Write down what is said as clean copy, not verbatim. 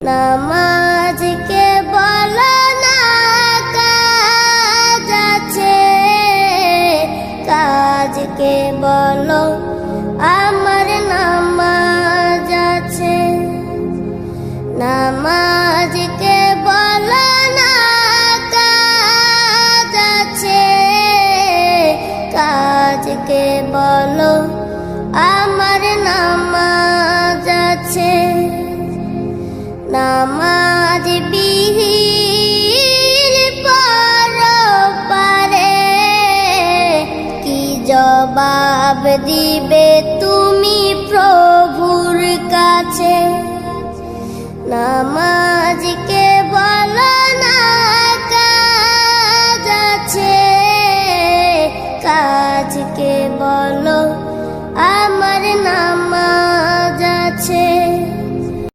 নামাজকে বলো না কাজ আছে, কাজকে বলো আমার নামাজ আছে। নামাজকে বলো না কাজ আছে, কাজকে বলো আমার নামাজ আছে। নামাজ বিহীন পরপারে কি জবাব দিবে তুমি প্রভুর কাছে? নামাজ